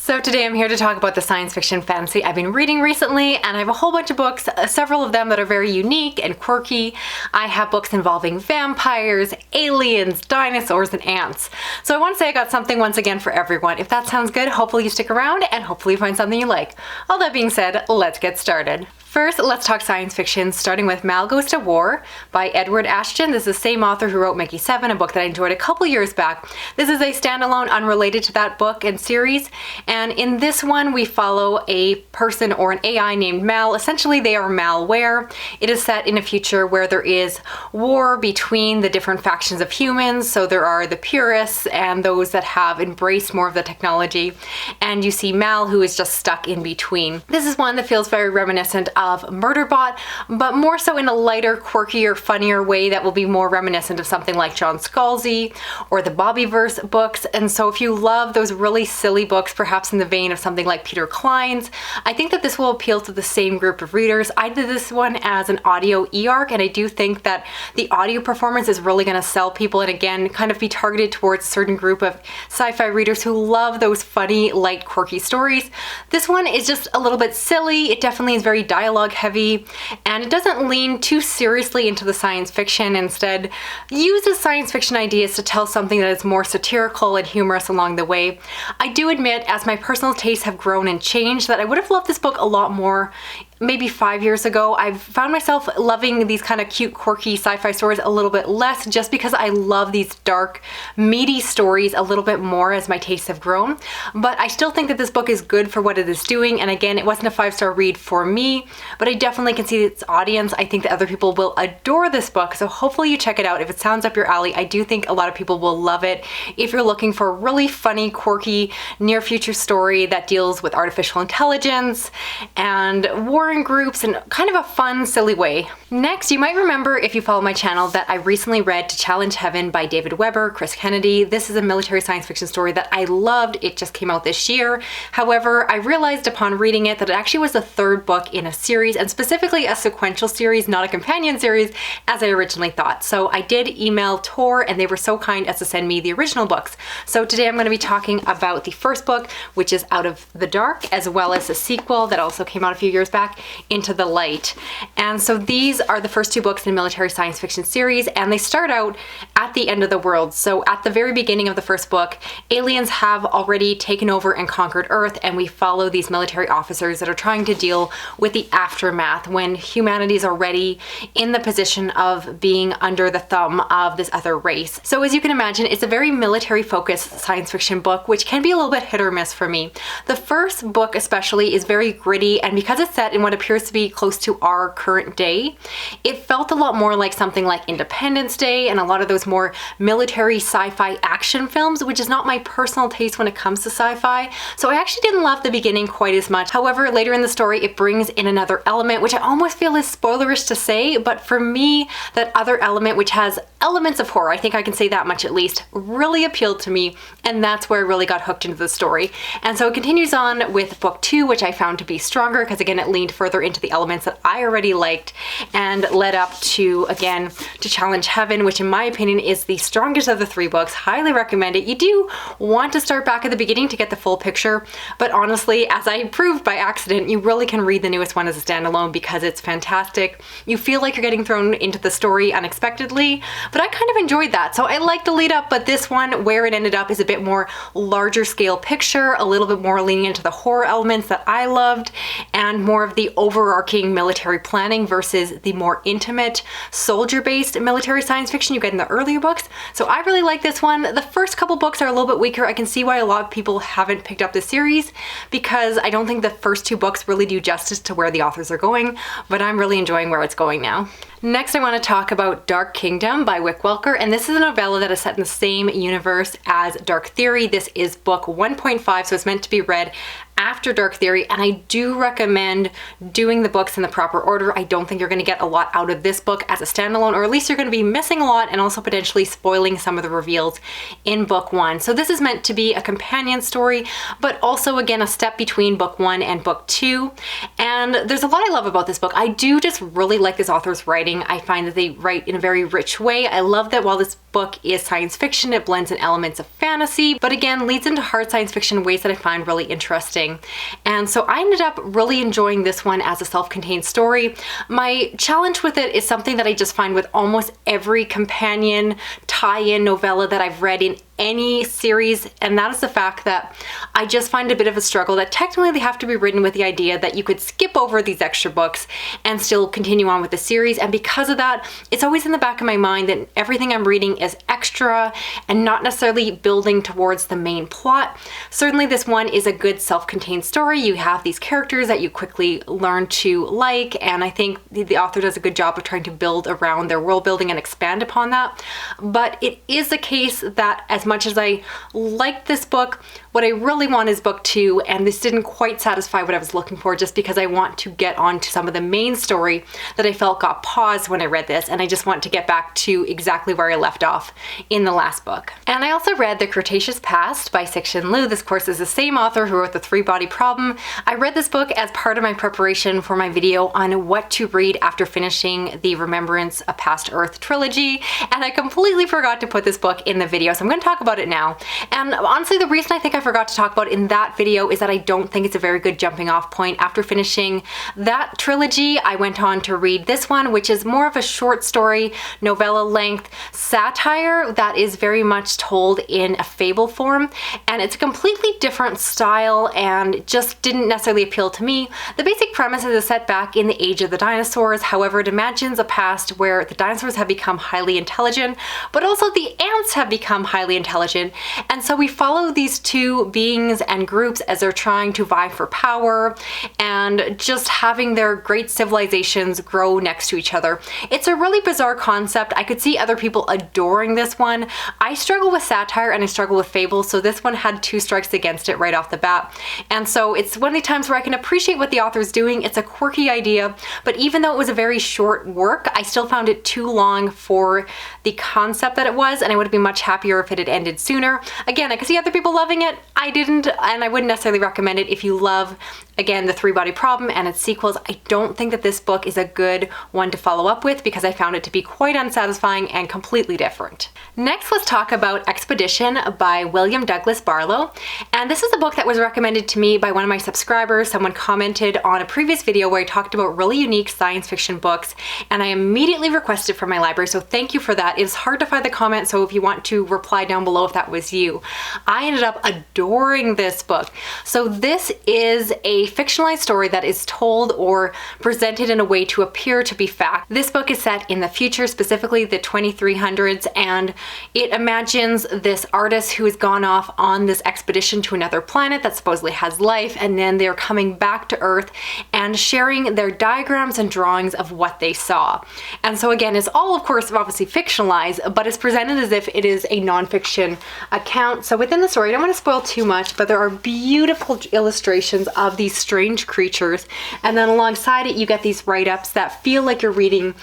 So today I'm here to talk about the science fiction fantasy I've been reading recently, and I have a whole bunch of books, several of them that are very unique and quirky. I have books involving vampires, aliens, dinosaurs, and ants. So I want to say I got something once again for everyone. If that sounds good, hopefully you stick around and hopefully you find something you like. All that being said, let's get started. First, let's talk science fiction, starting with Mal Goes to War by Edward Ashton. This is the same author who wrote Mickey 7, a book that I enjoyed a couple years back. This is a standalone unrelated to that book and series, and in this one we follow a person or an AI named Mal. Essentially they are malware. It is set in a future where there is war between the different factions of humans, so there are the purists and those that have embraced more of the technology, and you see Mal, who is just stuck in between. This is one that feels very reminiscent of Murderbot, but more so in a lighter, quirkier, funnier way that will be more reminiscent of something like John Scalzi or the Bobbyverse books. And so if you love those really silly books, perhaps in the vein of something like Peter Klein's, I think that this will appeal to the same group of readers. I did this one as an audio e-arc, and I do think that the audio performance is really going to sell people, and again, kind of be targeted towards a certain group of sci-fi readers who love those funny, light, quirky stories. This one is just a little bit silly. It definitely is very dialogue heavy, and it doesn't lean too seriously into the science fiction. Instead, uses science fiction ideas to tell something that is more satirical and humorous along the way. I do admit, as my personal tastes have grown and changed, that I would have loved this book a lot more maybe 5 years ago. I've found myself loving these kind of cute, quirky sci-fi stories a little bit less, just because I love these dark, meaty stories a little bit more as my tastes have grown. But I still think that this book is good for what it is doing, and again, it wasn't a 5-star read for me, but I definitely can see its audience. I think that other people will adore this book, so hopefully you check it out. If it sounds up your alley, I do think a lot of people will love it. If you're looking for a really funny, quirky, near-future story that deals with artificial intelligence and warring groups in kind of a fun, silly way. Next, you might remember, if you follow my channel, that I recently read To Challenge Heaven by David Weber, Chris Kennedy. This is a military science fiction story that I loved. It just came out this year. However, I realized upon reading it that it actually was the third book in a series, and specifically a sequential series, not a companion series, as I originally thought. So I did email Tor, and they were so kind as to send me the original books. So today I'm going to be talking about the first book, which is Out of the Dark, as well as the sequel that also came out a few years back, Into the Light. And so these are the first two books in the military science fiction series, and they start out at the end of the world. So at the very beginning of the first book, aliens have already taken over and conquered Earth, and we follow these military officers that are trying to deal with the aftermath when humanity is already in the position of being under the thumb of this other race. So as you can imagine, it's a very military focused science fiction book, which can be a little bit hit or miss for me. The first book especially is very gritty, and because it's set in what appears to be close to our current day, it felt a lot more like something like Independence Day and a lot of those more military sci-fi action films, which is not my personal taste when it comes to sci-fi. So I actually didn't love the beginning quite as much. However, later in the story, it brings in another element, which I almost feel is spoilerish to say, but for me, that other element, which has elements of horror, I think I can say that much at least, really appealed to me, and that's where I really got hooked into the story. And so it continues on with book 2, which I found to be stronger, because again, it leaned further into the elements that I already liked, and led up to, again, To Challenge Heaven, which in my opinion is the strongest of the 3 books. Highly recommend it. You do want to start back at the beginning to get the full picture, but honestly, as I proved by accident, you really can read the newest one as a standalone because it's fantastic. You feel like you're getting thrown into the story unexpectedly, but I kind of enjoyed that. So I like the lead up, but this one, where it ended up, is a bit more larger scale picture, a little bit more leaning into the horror elements that I loved, and more of the overarching military planning versus the more intimate soldier-based military science fiction you get in the earlier books. So I really like this one. The first couple books are a little bit weaker. I can see why a lot of people haven't picked up the series, because I don't think the first 2 books really do justice to where the authors are going, but I'm really enjoying where it's going now. Next, I want to talk about Dark Kingdom by Wick Welker, and this is a novella that is set in the same universe as Dark Theory. This is book 1.5, so it's meant to be read after Dark Theory, and I do recommend doing the books in the proper order. I don't think you're going to get a lot out of this book as a standalone, or at least you're going to be missing a lot and also potentially spoiling some of the reveals in book 1. So this is meant to be a companion story, but also again a step between book 1 and book 2. And there's a lot I love about this book. I do just really like this author's writing. I find that they write in a very rich way. I love that while this book is science fiction. It blends in elements of fantasy, but again, leads into hard science fiction in ways that I find really interesting. And so I ended up really enjoying this one as a self-contained story. My challenge with it is something that I just find with almost every companion tie-in novella that I've read in any series, and that is the fact that I just find a bit of a struggle that technically they have to be written with the idea that you could skip over these extra books and still continue on with the series. And because of that, it's always in the back of my mind that everything I'm reading is extra and not necessarily building towards the main plot. Certainly this one is a good self-contained story. You have these characters that you quickly learn to like, and I think the author does a good job of trying to build around their world building and expand upon that. But it is the case that as much as I liked this book, what I really want is book 2, and this didn't quite satisfy what I was looking for, just because I want to get on to some of the main story that I felt got paused when I read this, and I just want to get back to exactly where I left off in the last book. And I also read The Cretaceous Past by Cixin Liu. This, of course, is the same author who wrote The Three-Body Problem. I read this book as part of my preparation for my video on what to read after finishing the Remembrance of Past Earth trilogy, and I completely forgot to put this book in the video, so I'm going to talk about it now. And honestly, the reason I think I forgot to talk about it in that video is that I don't think it's a very good jumping off point. After finishing that trilogy, I went on to read this one, which is more of a short story, novella length satire that is very much told in a fable form, and it's a completely different style and just didn't necessarily appeal to me. The basic premise is set back in the age of the dinosaurs. However, it imagines a past where the dinosaurs have become highly intelligent, but also the ants have become highly intelligent. And so we follow these two beings and groups as they're trying to vie for power and just having their great civilizations grow next to each other. It's a really bizarre concept. I could see other people adoring this one. I struggle with satire and I struggle with fables, so this one had 2 strikes against it right off the bat. And so it's one of the times where I can appreciate what the author's doing. It's a quirky idea, but even though it was a very short work, I still found it too long for the concept that it was, and I would have been much happier if it had ended sooner. Again, I could see other people loving it. I didn't, and I wouldn't necessarily recommend it if you love, again, The Three-Body Problem and its sequels. I don't think that this book is a good one to follow up with because I found it to be quite unsatisfying and completely different. Next, let's talk about Expedition by William Douglas Barlowe. And this is a book that was recommended to me by one of my subscribers. Someone commented on a previous video where I talked about really unique science fiction books, and I immediately requested from my library, so thank you for that. It's hard to find the comment, so if you want to reply down below if that was you. I ended up adoring this book. So this is a fictionalized story that is told or presented in a way to appear to be fact. This book is set in the future, specifically the 2300s, and it imagines this artist who has gone off on this expedition to another planet that supposedly has life, and then they're coming back to Earth and sharing their diagrams and drawings of what they saw. And so again, it's all, of course, obviously fictionalized, but it's presented as if it is a nonfiction account. So within the story, I don't want to spoil too much, but there are beautiful illustrations of these strange creatures, and then alongside it you get these write-ups that feel like you're reading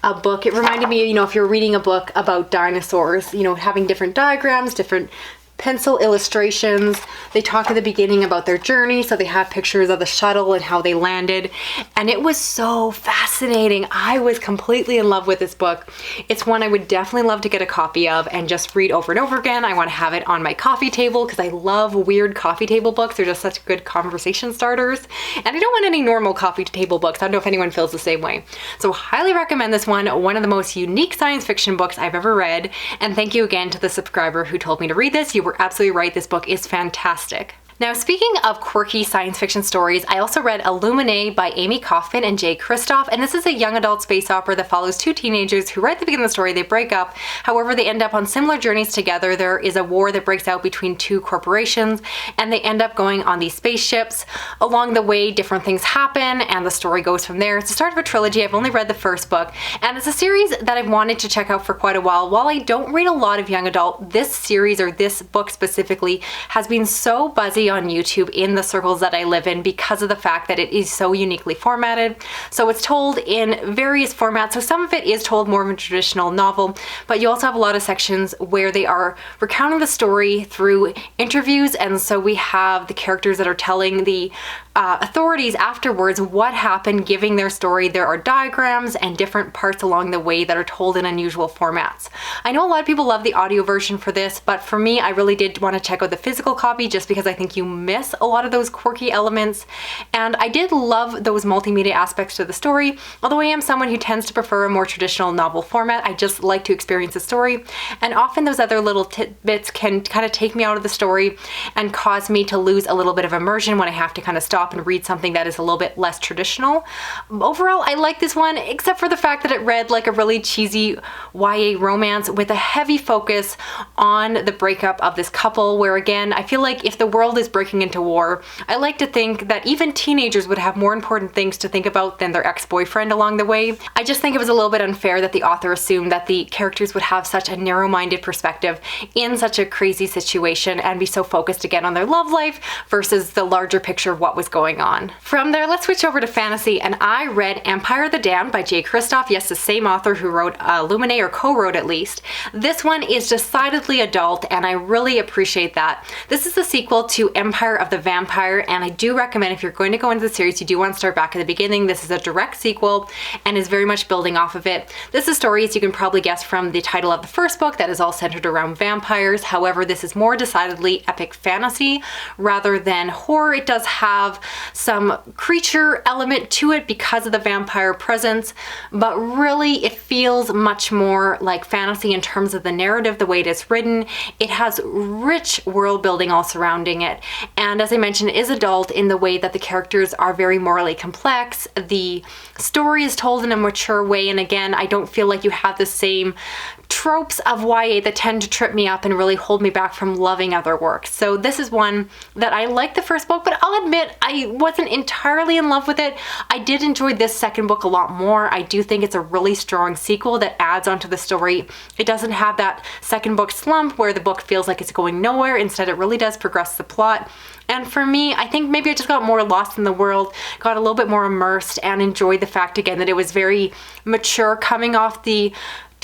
a book. It reminded me, if you're reading a book about dinosaurs, having different diagrams, different pencil illustrations. They talk at the beginning about their journey, so they have pictures of the shuttle and how they landed, and it was so fascinating. I was completely in love with this book. It's one I would definitely love to get a copy of and just read over and over again. I want to have it on my coffee table because I love weird coffee table books. They're just such good conversation starters, and I don't want any normal coffee table books. I don't know if anyone feels the same way. So highly recommend this one of the most unique science fiction books I've ever read, and thank you again to the subscriber who told me to read this. You were absolutely right. This book is fantastic. Now, speaking of quirky science fiction stories, I also read Illuminae by Amie Kaufman and Kristoff, and this is a young adult space opera that follows 2 teenagers who, right at the beginning of the story, they break up. However, they end up on similar journeys together. There is a war that breaks out between 2 corporations, and they end up going on these spaceships. Along the way, different things happen, and the story goes from there. It's the start of a trilogy. I've only read the first book, and it's a series that I've wanted to check out for quite a while. While I don't read a lot of young adult, this series, or this book specifically, has been so buzzy on YouTube in the circles that I live in because of the fact that it is so uniquely formatted. So it's told in various formats. So some of it is told more of a traditional novel, but you also have a lot of sections where they are recounting the story through interviews. And so we have the characters that are telling the authorities afterwards what happened, giving their story. There are diagrams and different parts along the way that are told in unusual formats. I know a lot of people love the audio version for this, but for me, I really did want to check out the physical copy just because I think you miss a lot of those quirky elements. And I did love those multimedia aspects to the story, although I am someone who tends to prefer a more traditional novel format. I just like to experience the story, and often those other little tidbits can kind of take me out of the story and cause me to lose a little bit of immersion when I have to kind of stop and read something that is a little bit less traditional. Overall, I like this one, except for the fact that it read like a really cheesy YA romance with a heavy focus on the breakup of this couple, where again, I feel like if the world is breaking into war, I like to think that even teenagers would have more important things to think about than their ex-boyfriend along the way. I just think it was a little bit unfair that the author assumed that the characters would have such a narrow-minded perspective in such a crazy situation and be so focused again on their love life versus the larger picture of what was going on. From there, let's switch over to fantasy, and I read Empire of the Damned by Kristoff. Yes, the same author who wrote Illuminae, or co-wrote at least. This one is decidedly adult, and I really appreciate that. This is the sequel to Empire of the Vampire, and I do recommend if you're going to go into the series, you do want to start back at the beginning. This is a direct sequel and is very much building off of it. This is a story, as you can probably guess from the title of the first book, that is all centered around vampires. However, this is more decidedly epic fantasy rather than horror. It does have some creature element to it because of the vampire presence, but really it feels much more like fantasy in terms of the narrative, the way it is written. It has rich world building all surrounding it, and as I mentioned, it is adult in the way that the characters are very morally complex. The story is told in a mature way, and again, I don't feel like you have the same tropes of YA that tend to trip me up and really hold me back from loving other works. So this is one that I liked the first book, but I'll admit I wasn't entirely in love with it. I did enjoy this second book a lot more. I do think it's a really strong sequel that adds onto the story. It doesn't have that second book slump where the book feels like it's going nowhere. Instead, it really does progress the plot. And for me, I think maybe I just got more lost in the world, got a little bit more immersed, and enjoyed the fact again that it was very mature coming off the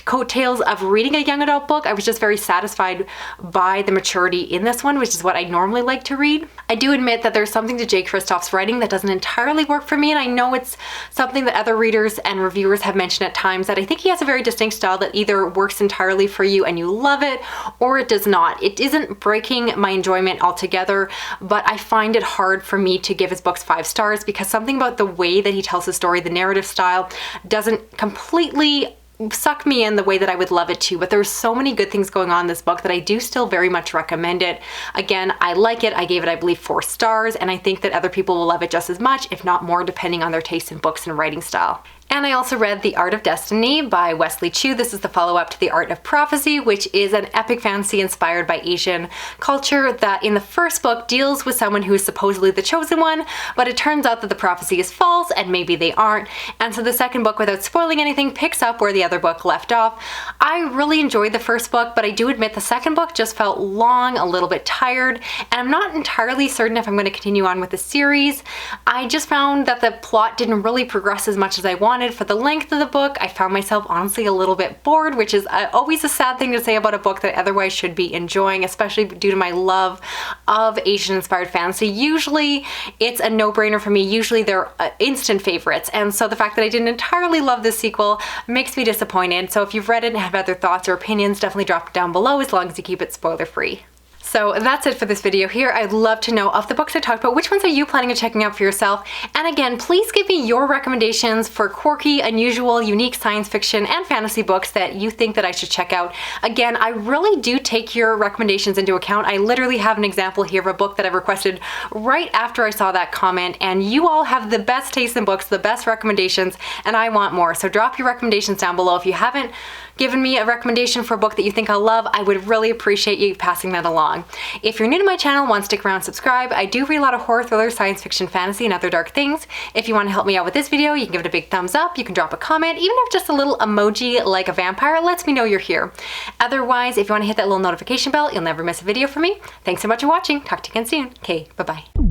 coattails of reading a young adult book. I was just very satisfied by the maturity in this one, which is what I normally like to read. I do admit that there's something to Kristoff's writing that doesn't entirely work for me, and I know it's something that other readers and reviewers have mentioned at times, that I think he has a very distinct style that either works entirely for you and you love it, or it does not. It isn't breaking my enjoyment altogether, but I find it hard for me to give his books 5 stars because something about the way that he tells the story, the narrative style, doesn't completely suck me in the way that I would love it to. But there's so many good things going on in this book that I do still very much recommend it. Again, I like it. I gave it, I believe, 4 stars, and I think that other people will love it just as much, if not more, depending on their taste in books and writing style. And I also read The Art of Destiny by Wesley Chu. This is the follow-up to The Art of Prophecy, which is an epic fantasy inspired by Asian culture that in the first book deals with someone who is supposedly the chosen one, but it turns out that the prophecy is false and maybe they aren't. And so the second book, without spoiling anything, picks up where the other book left off. I really enjoyed the first book, but I do admit the second book just felt long, a little bit tired, and I'm not entirely certain if I'm going to continue on with the series. I just found that the plot didn't really progress as much as I wanted. For the length of the book, I found myself honestly a little bit bored, which is always a sad thing to say about a book that I otherwise should be enjoying, especially due to my love of Asian-inspired fantasy. Usually it's a no-brainer for me. Usually they're instant favorites, and so the fact that I didn't entirely love this sequel makes me disappointed. So if you've read it and have other thoughts or opinions, definitely drop it down below, as long as you keep it spoiler-free. So that's it for this video here. I'd love to know, of the books I talked about, which ones are you planning on checking out for yourself? And again, please give me your recommendations for quirky, unusual, unique science fiction and fantasy books that you think that I should check out. Again, I really do take your recommendations into account. I literally have an example here of a book that I requested right after I saw that comment, and you all have the best taste in books, the best recommendations, and I want more. So drop your recommendations down below. If you haven't given me a recommendation for a book that you think I'll love, I would really appreciate you passing that along. If you're new to my channel and want to stick around, subscribe. I do read a lot of horror, thriller, science fiction, fantasy, and other dark things. If you want to help me out with this video, you can give it a big thumbs up, you can drop a comment, even if just a little emoji like a vampire lets me know you're here. Otherwise, if you want to hit that little notification bell, you'll never miss a video from me. Thanks so much for watching. Talk to you again soon. Okay, bye-bye.